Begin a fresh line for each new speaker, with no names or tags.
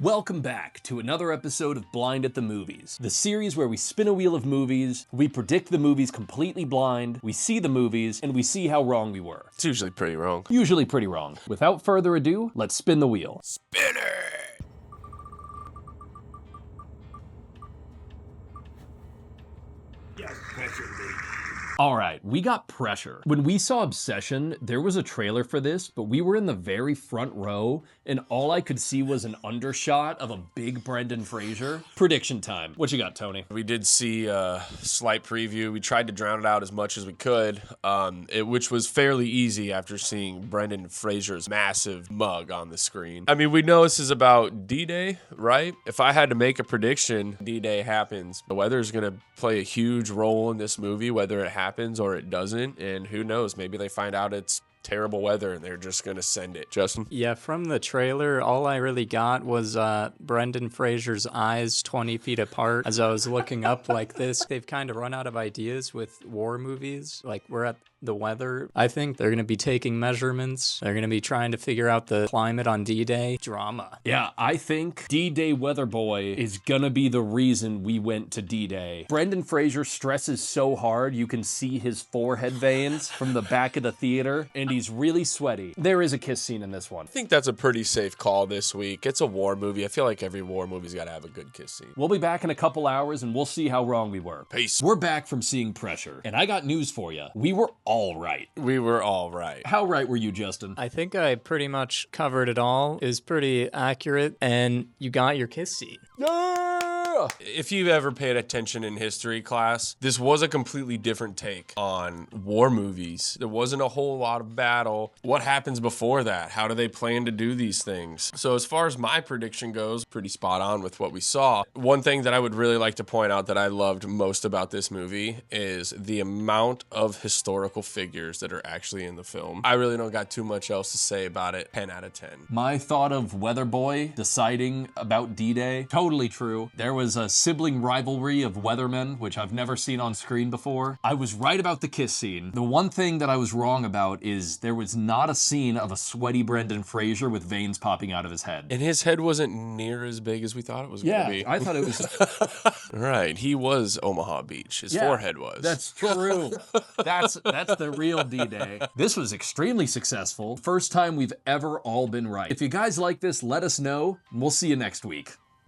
Welcome back to another episode of Blind at the Movies, the series where we spin a wheel of movies, we predict the movies completely blind, we see the movies, and we see how wrong we were.
It's usually pretty wrong.
Usually pretty wrong. Without further ado, let's spin the wheel.
Spin it!
Alright, we got Pressure. When we saw Obsession, there was a trailer for this, but we were in the very front row, and all I could see was an undershot of a big Brendon Fraser. Prediction time. What you got, Tony?
We did see a slight preview. We tried to drown it out as much as we could, which was fairly easy after seeing Brendon Fraser's massive mug on the screen. I mean, we know this is about D-Day, right? If I had to make a prediction, D-Day happens. The weather's going to play a huge role in this movie, whether it happens or it doesn't, and who knows, maybe they find out it's terrible weather and they're just gonna send it. Justin?
Yeah, from the trailer, all I really got was Brendon Fraser's eyes 20 feet apart as I was looking up like this. They've kind of run out of ideas with war movies. Like, we're at the weather. I think they're going to be taking measurements. They're going to be trying to figure out the climate on D-Day. Drama.
Yeah, I think D-Day Weather Boy is gonna be the reason we went to D-Day. Brendon Fraser stresses so hard you can see his forehead veins from the back of the theater, and he's really sweaty. There is a kiss scene in this one.
I think that's a pretty safe call this week. It's a war movie. I feel like every war movie's got to have a good kiss scene.
We'll be back in a couple hours and we'll see how wrong we were.
Peace.
We're back from seeing Pressure, and I got news for you. We were all right.
We were all right.
How right were you, Justin?
I think I pretty much covered it all. It was pretty accurate, and you got your kiss scene.
Yeah! If you've ever paid attention in history class, this was a completely different take on war movies. There wasn't a whole lot of battle. What happens before that? How do they plan to do these things? So as far as my prediction goes, pretty spot on with what we saw. One thing that I would really like to point out that I loved most about this movie is the amount of historical figures that are actually in the film. I really don't got too much else to say about it. 10 out of 10.
My thought of Weather Boy deciding about D-Day, totally true. There was a sibling rivalry of weathermen, which I've never seen on screen before. I was right about the kiss scene. The one thing that I was wrong about is there was not a scene of a sweaty Brendon Fraser with veins popping out of his head.
And his head wasn't near as big as we thought it was going to be.
I thought it was...
Right, he was Omaha Beach. His forehead was.
That's true. That's the real D-Day. This was extremely successful. First time we've ever all been right. If you guys like this, let us know, and we'll see you next week.